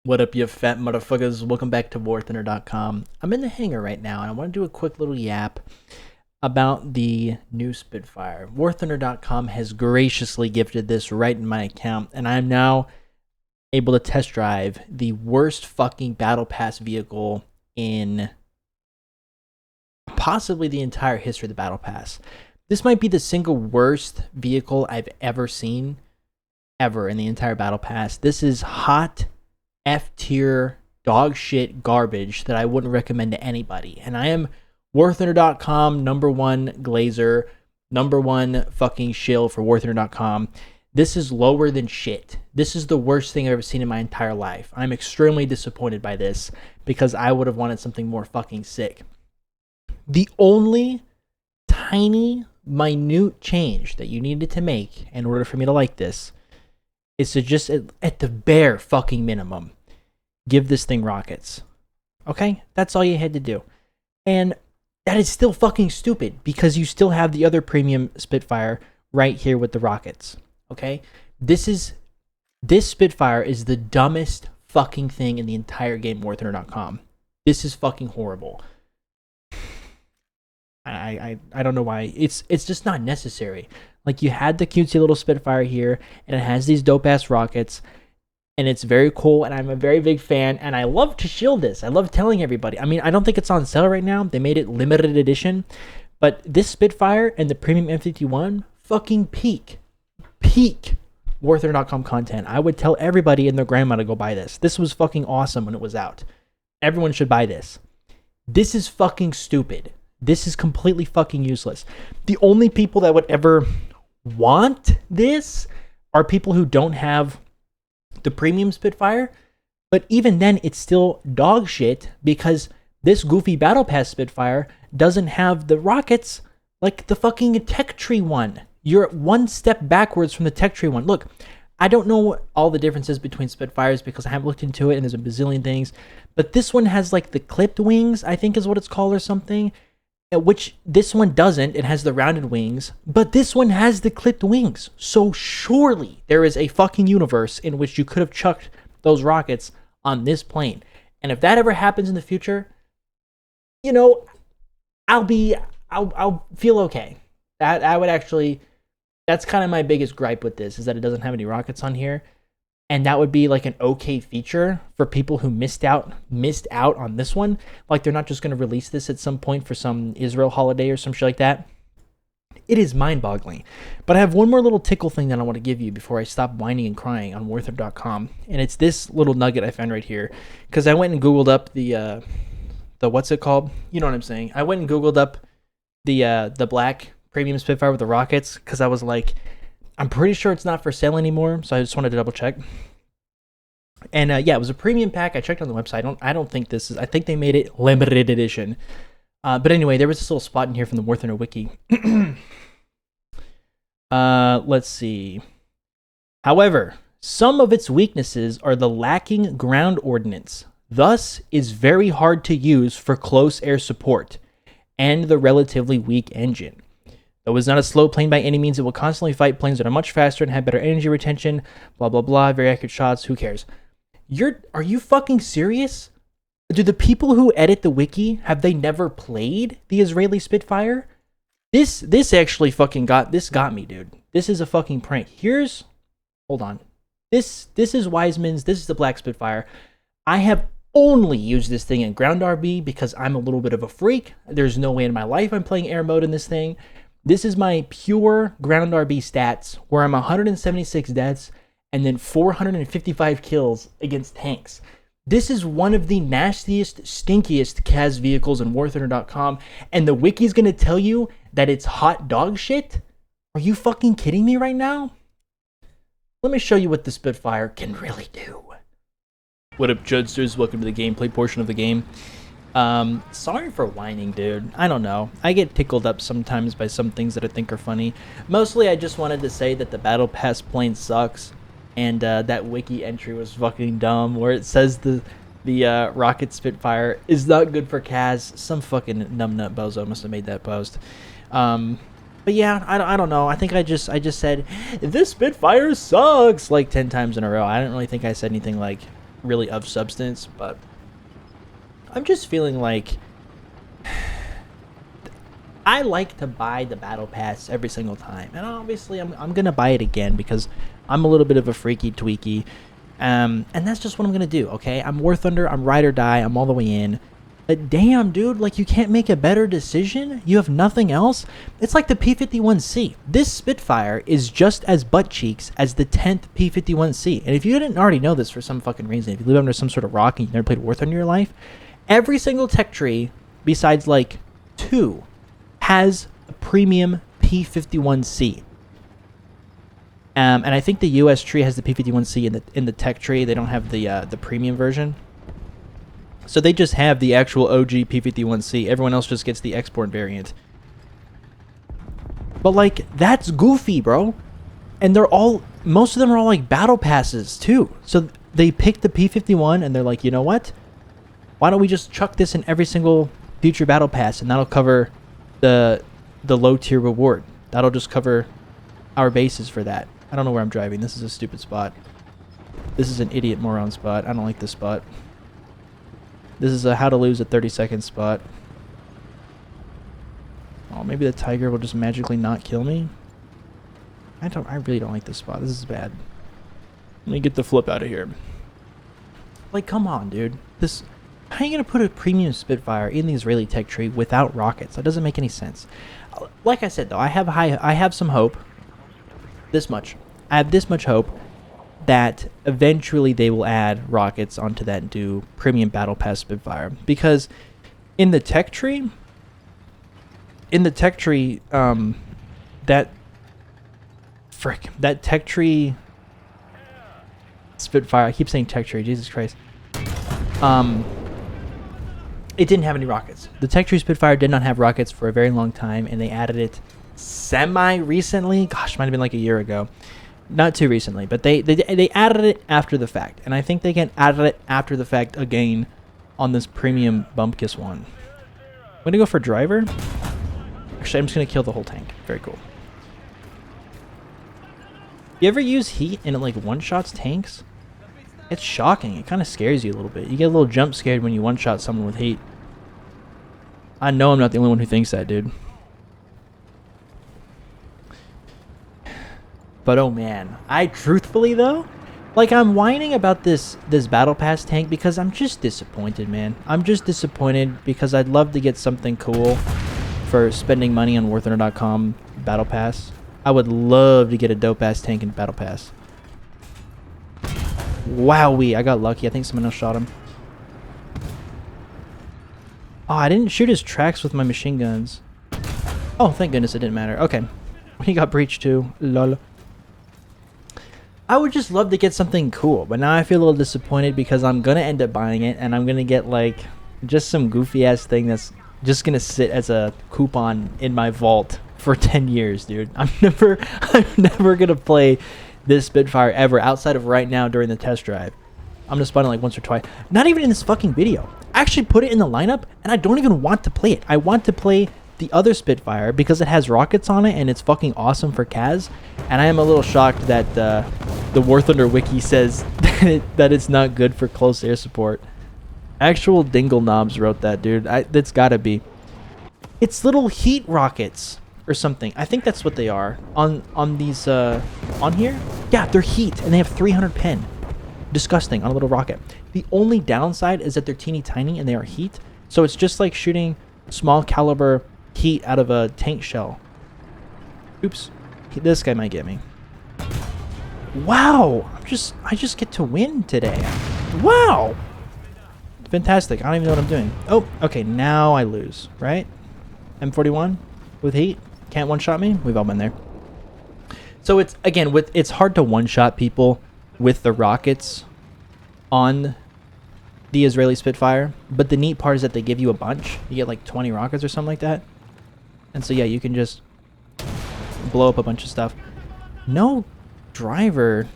What up, you fat motherfuckers? Welcome back to wahhhhh.com. I'm in the hangar right now, and I want to do a quick little yap about the new Spitfire. wahhhhr.com has graciously gifted this right in my account, and I'm now able to test drive the worst fucking Battle Pass vehicle in possibly the entire history of the Battle Pass. This might be the single worst vehicle I've ever seen, ever, in the entire Battle Pass. This is hot F-tier dog shit garbage that I wouldn't recommend to anybody. And I am wahhhhr.com #1 glazer, #1 fucking shill for wahhhhr.com. This is lower than shit. This is the worst thing I've ever seen in my entire life. I'm extremely disappointed by this because I would have wanted something more fucking sick. The only tiny, minute change that you needed to make in order for me to like this is to just, at the bare fucking minimum, give this thing rockets. Okay? That's all you had to do. And that is still fucking stupid because you still have the other premium Spitfire right here with the rockets. Okay? This Spitfire is the dumbest fucking thing in the entire game, wahhhhr.com. This is fucking horrible. I don't know why. It's just not necessary. Like, you had the cutesy little Spitfire here, and it has these dope-ass rockets, and it's very cool, and I'm a very big fan, and I love to shield this. I love telling everybody. I mean, I don't think it's on sale right now. They made it limited edition, but this Spitfire and the premium M51, fucking peak wahhhhr.com content. I would tell everybody and their grandma to go buy this. This was fucking awesome when it was out. Everyone should buy this. This is fucking stupid. This is completely fucking useless. The only people that would ever want this are people who don't have the premium Spitfire, but even then it's still dog shit because this goofy Battle Pass Spitfire doesn't have the rockets like the fucking Tech Tree one. You're one step backwards from the Tech Tree one. Look, I don't know all the differences between Spitfires because I haven't looked into it and there's a bazillion things, but this one has like the clipped wings, I think is what it's called, or something. Which this one doesn't. It has the rounded wings, but this one has the clipped wings. So surely there is a fucking universe in which you could have chucked those rockets on this plane. And if that ever happens in the future, you know, I'll feel okay. I would actually, that's kind of my biggest gripe with this, is that it doesn't have any rockets on here. And that would be like an okay feature for people who missed out on this one. Like, they're not just going to release this at some point for some Israel holiday or some shit like that. It is mind-boggling. But I have one more little tickle thing that I want to give you before I stop whining and crying on wahhhhr.com. And it's this little nugget I found right here. Because I went and Googled up the what's it called? You know what I'm saying. I went and Googled up the black premium Spitfire with the rockets. Because I was like, I'm pretty sure it's not for sale anymore, so I just wanted to double check. And yeah, it was a premium pack. I checked on the website. I don't think this is. I think they made it limited edition. But anyway, there was this little spot in here from the wahhhhr wiki. Let's see. However, some of its weaknesses are the lacking ground ordnance, thus is very hard to use for close air support, and the relatively weak engine. Though it's not a slow plane by any means, it will constantly fight planes that are much faster and have better energy retention, blah, blah, blah, very accurate shots, who cares? Are you fucking serious? Do the people who edit the wiki, have they never played the Israeli Spitfire? This actually fucking got me, dude. This is a fucking prank. Hold on. This is Wiseman's, this is the Black Spitfire. I have only used this thing in ground RB because I'm a little bit of a freak. There's no way in my life I'm playing air mode in this thing. This is my pure ground RB stats, where I'm 176 deaths and then 455 kills against tanks. This is one of the nastiest, stinkiest CAS vehicles in wahhhhr.com, and the wiki's gonna tell you that it's hot dog shit? Are you fucking kidding me right now? Let me show you what the Spitfire can really do. What up, Judsters? Welcome to the gameplay portion of the game. Sorry for whining, dude. I don't know. I get tickled up sometimes by some things that I think are funny. Mostly, I just wanted to say that the Battle Pass plane sucks, and that wiki entry was fucking dumb, where it says the rocket Spitfire is not good for CAS. Some fucking numbnut bozo must have made that post. But yeah, I don't know. I think I just said this Spitfire sucks like 10 times in a row. I don't really think I said anything like really of substance, but I'm just feeling like I like to buy the battle pass every single time, and obviously I'm gonna buy it again because I'm a little bit of a freaky tweaky, and that's just what I'm gonna do. Okay, I'm War Thunder, I'm ride or die, I'm all the way in. But damn, dude, like you can't make a better decision. You have nothing else. It's like the P-51C. This Spitfire is just as butt cheeks as the 10th P-51C. And if you didn't already know this for some fucking reason, if you live under some sort of rock and you've never played War Thunder in your life, every single tech tree besides like 2 has a premium P-51C. And I think the US tree has the P-51C in the tech tree. They don't have the premium version. So they just have the actual OG P-51C. Everyone else just gets the export variant. But like, that's goofy, bro. And most of them are all like battle passes too. So they pick the P-51 and they're like, you know what? Why don't we just chuck this in every single future battle pass, and that'll cover the low tier reward. That'll just cover our bases for that. I don't know where I'm driving. This is a stupid spot. This is an idiot moron spot. I don't like this spot. This is a how to lose a 30-second spot. Oh, maybe the tiger will just magically not kill me. I really don't like this spot. This is bad. Let me get the flip out of here. Like, come on, dude. How are you gonna put a premium Spitfire in the Israeli tech tree without rockets? That doesn't make any sense. Like I said though, I have some hope. This much. I have this much hope that eventually they will add rockets onto that and do premium battle pass Spitfire, because in the tech tree that tech tree Spitfire, I keep saying tech tree, Jesus Christ, it didn't have any rockets. The tech tree Spitfire did not have rockets for a very long time, and they added it semi recently. Gosh, might have been like a year ago. Not too recently, but they added it after the fact, and I think they can add it after the fact again on this premium Bumpkiss one. I'm gonna go for driver. Actually, I'm just gonna kill the whole tank. Very cool. You ever use heat and it like one-shots tanks? It's shocking. It kind of scares you a little bit. You get a little jump scared when you one-shot someone with heat. I know I'm not the only one who thinks that, dude. But oh man, I truthfully though, like I'm whining about this battle pass tank because I'm just disappointed, man. I'm just disappointed because I'd love to get something cool for spending money on WarThunder.com battle pass. I would love to get a dope ass tank in battle pass. Wowee, I got lucky. I think someone else shot him. Oh, I didn't shoot his tracks with my machine guns. Oh, thank goodness it didn't matter. Okay, he got breached too. Lol. I would just love to get something cool, but now I feel a little disappointed because I'm gonna end up buying it, and I'm gonna get like just some goofy ass thing that's just gonna sit as a coupon in my vault for 10 years, dude. I'm never gonna play this Spitfire ever outside of right now during the test drive. I'm gonna spawn it like once or twice. Not even in this fucking video. I actually put it in the lineup, and I don't even want to play it. I want to play the other Spitfire because it has rockets on it and it's fucking awesome for Kaz. And I am a little shocked that the War Thunder wiki says that it's not good for close air support. Actual dingle knobs wrote that, dude. That's gotta be. It's little heat rockets or something. I think that's what they are on these on here. Yeah, they're heat and they have 300 pen. Disgusting on a little rocket. The only downside is that they're teeny tiny and they are heat. So it's just like shooting small caliber heat out of a tank shell. Oops. This guy might get me. Wow. I just get to win today. Wow. Fantastic. I don't even know what I'm doing. Oh, okay. Now I lose, right? M41 with heat. Can't one-shot me? We've all been there. So it's, again, it's hard to one-shot people with the rockets on the Israeli Spitfire, but the neat part is that they give you a bunch. You get like 20 rockets or something like that. And so yeah, you can just blow up a bunch of stuff. No driver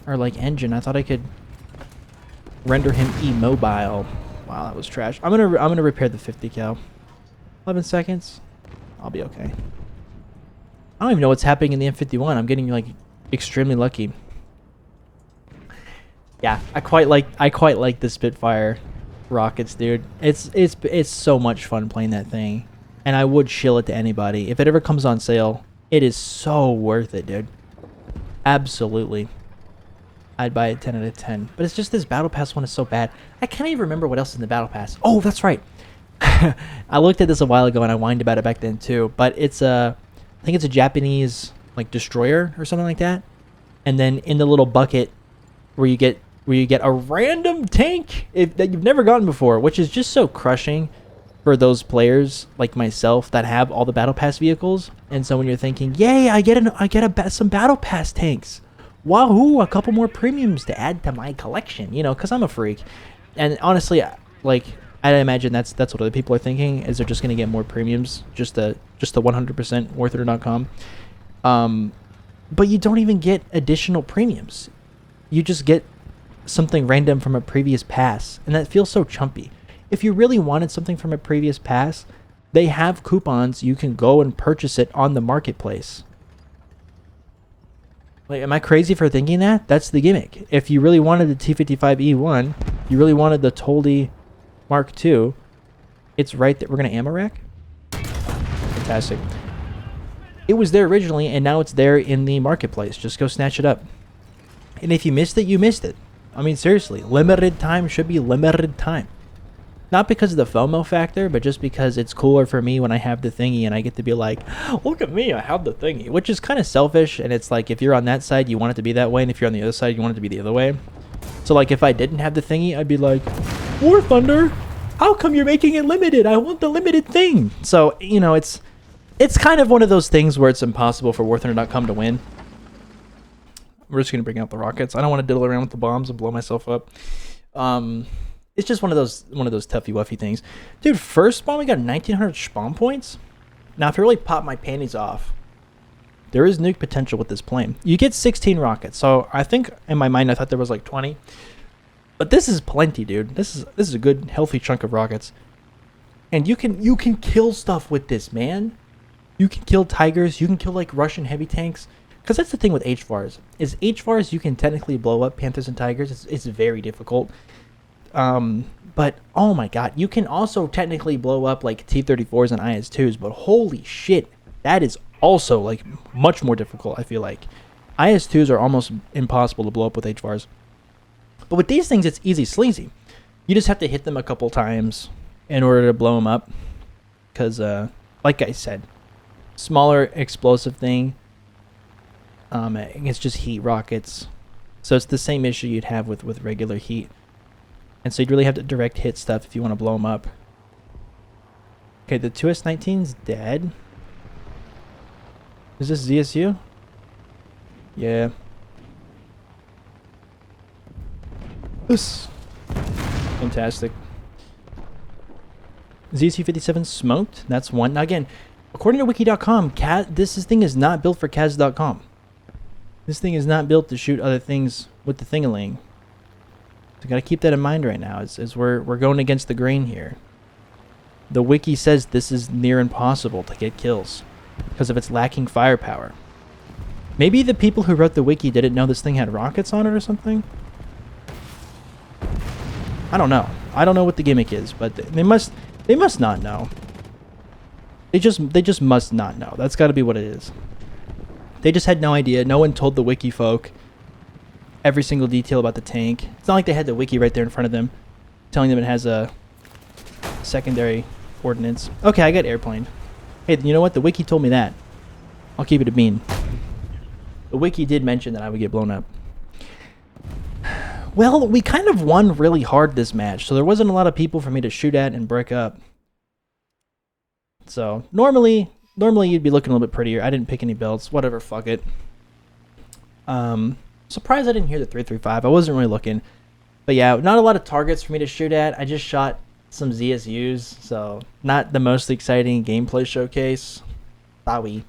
or like engine. I thought I could render him immobile. Wow, that was trash. I'm gonna repair the 50 cal. 11 seconds. I'll be okay. I don't even know what's happening in the M51. I'm getting like extremely lucky. Yeah, I quite like the Spitfire rockets, dude. It's so much fun playing that thing, and I would shill it to anybody if it ever comes on sale. It is so worth it, dude. Absolutely. I'd buy it 10 out of 10. But it's just this Battle Pass one is so bad. I can't even remember what else is in the Battle Pass. Oh, that's right. I looked at this a while ago and I whined about it back then too. But it's I think it's a Japanese like destroyer or something like that. And then in the little bucket where you get a random tank that you've never gotten before, which is just so crushing for those players like myself that have all the Battle Pass vehicles. And so when you're thinking, yay, I get some Battle Pass tanks. Wahoo, a couple more premiums to add to my collection, you know, because I'm a freak. And honestly, like, I imagine that's what other people are thinking, is they're just going to get more premiums, just the 100% worthit.com. But you don't even get additional premiums. You just get something random from a previous pass, and that feels so chumpy. If you really wanted something from a previous pass, they have coupons. You can go and purchase it on the marketplace. Like, am I crazy for thinking that? That's the gimmick. If you really wanted the T55E1, you really wanted the Toldy Mark II, it's right there. We're going to ammo rack? Fantastic. It was there originally, and now it's there in the marketplace. Just go snatch it up. And if you missed it, you missed it. I mean, seriously, limited time should be limited time. Not because of the FOMO factor, but just because it's cooler for me when I have the thingy and I get to be like, look at me, I have the thingy, which is kind of selfish. And it's like, if you're on that side, you want it to be that way. And if you're on the other side, you want it to be the other way. So like, if I didn't have the thingy, I'd be like, War Thunder, how come you're making it limited? I want the limited thing. So, you know, it's kind of one of those things where it's impossible for WarThunder.com to win. We're just going to bring out the rockets. I don't want to diddle around with the bombs and blow myself up. It's just one of those toughy wuffy things. Dude, first spawn we got 1900 spawn points. Now if I really pop my panties off, there is nuke potential with this plane. You get 16 rockets. So I think in my mind I thought there was like 20. But this is plenty, dude. This is a good healthy chunk of rockets. And you can kill stuff with this, man. You can kill Tigers, you can kill like Russian heavy tanks. Because that's the thing with HVARs. Is HVARs you can technically blow up Panthers and Tigers. It's very difficult. But oh my god, you can also technically blow up like T-34s and IS-2s, but holy shit, that is also like much more difficult, I feel like. IS-2s are almost impossible to blow up with HVARs. But with these things, it's easy sleazy. You just have to hit them a couple times in order to blow them up. Because, like I said, smaller explosive thing. It's just heat rockets. So it's the same issue you'd have with regular heat. And so you'd really have to direct hit stuff if you want to blow them up. Okay, the 2S19's dead. Is this ZSU? Yeah. This. Fantastic. ZSU-57 smoked. That's one. Now again, according to wiki.com, this thing is not built for Kaz.com. This thing is not built to shoot other things with the thingaling. So gotta keep that in mind right now as we're going against the grain here. The wiki says this is near impossible to get kills because of its lacking firepower. Maybe the people who wrote the wiki didn't know this thing had rockets on it or something? I don't know. I don't know what the gimmick is, but they must not know. They just must not know. That's got to be what it is. They just had no idea. No one told the wiki folk every single detail about the tank. It's not like they had the wiki right there in front of them telling them it has a secondary ordnance. Okay, I got airplane. Hey, you know what? The wiki told me that. I'll keep it a bean. The wiki did mention that I would get blown up. Well, we kind of won really hard this match, so there wasn't a lot of people for me to shoot at and break up. So, normally you'd be looking a little bit prettier. I didn't pick any belts. Whatever, fuck it. Surprised I didn't hear the 335. I wasn't really looking. But yeah, not a lot of targets for me to shoot at. I just shot some ZSUs, so not the most exciting gameplay showcase. Sorry.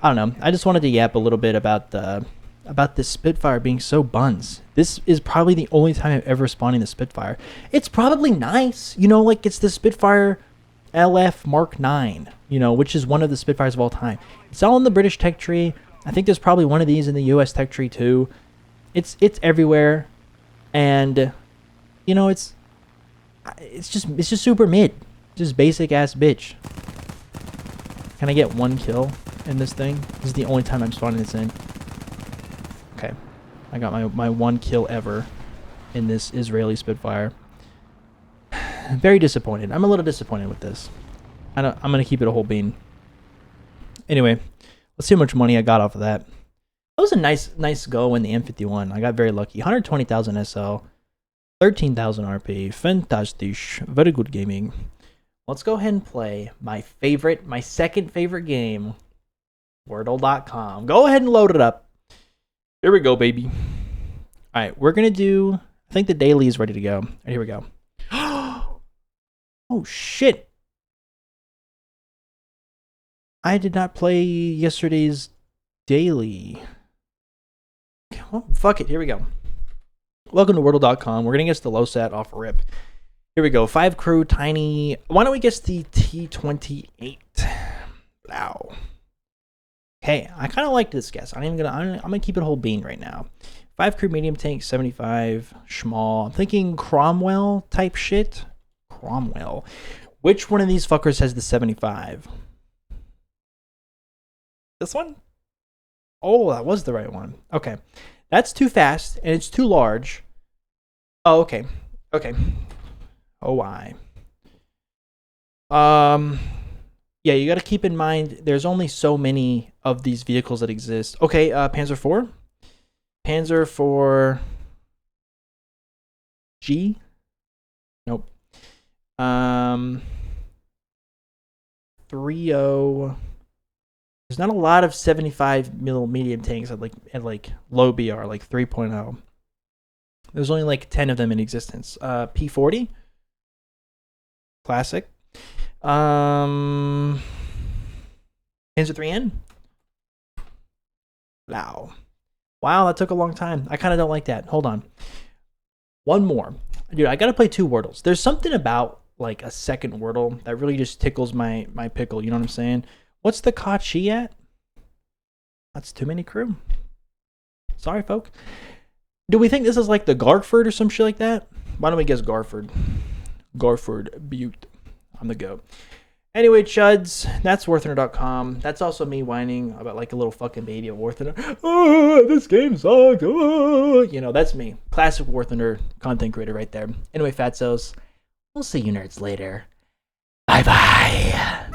I don't know. I just wanted to yap a little bit about this Spitfire being so buns. This is probably the only time I've ever spawned in the Spitfire. It's probably nice, you know, like it's the Spitfire LF Mark 9, you know, which is one of the Spitfires of all time. It's all in the British tech tree. I think there's probably one of these in the US tech tree too. It's everywhere. And you know, it's just super mid. Just basic ass bitch. Can I get 1 kill in this thing? This is the only time I'm spawning this in. Okay. I got my 1 kill ever in this Israeli Spitfire. Very disappointed. I'm a little disappointed with this. I'm going to keep it a whole bean. Anyway, let's see how much money I got off of that. That was a nice go in the M51. I got very lucky. 120,000 SL. 13,000 RP. Fantastic. Very good gaming. Let's go ahead and play my second favorite game, Wordle.com. Go ahead and load it up. Here we go, baby. All right, we're going to do, I think the daily is ready to go. All right, here we go. Oh, shit. I did not play yesterday's daily. Well, fuck it. Here we go. Welcome to Wordle.com. We're going to guess the low sat off a rip. Here we go. 5 crew, tiny. Why don't we guess the T28? Wow. Hey, I kind of like this guess. I'm gonna keep it a whole bean right now. 5 crew, medium tank, 75, small. I'm thinking Cromwell type shit. Cromwell. Which one of these fuckers has the 75? This one? Oh, that was the right one. Okay. That's too fast, and it's too large. Oh, okay. Okay. Oh, why? Yeah, you got to keep in mind there's only so many of these vehicles that exist. Okay, Panzer IV? Panzer IV G? Nope. 3.0. There's not a lot of 75 mil medium tanks at like low BR, like 3.0. There's only like 10 of them in existence. P40? Classic. Panzer 3N? Wow. Wow, that took a long time. I kind of don't like that. Hold on. One more. Dude, I got to play 2 Wordles. There's something about like a second Wordle that really just tickles my pickle. You know what I'm saying? What's the Kachi at? That's too many crew. Sorry, folk. Do we think this is like the Garford or some shit like that? Why don't we guess Garford? Garford Butte. I'm the goat. Anyway, chuds, that's Worthner.com. That's also me whining about like a little fucking baby at Worthner. Oh, this game sucks. Oh. You know, that's me. Classic Worthner content creator right there. Anyway, fatzos, we'll see you nerds later. Bye-bye.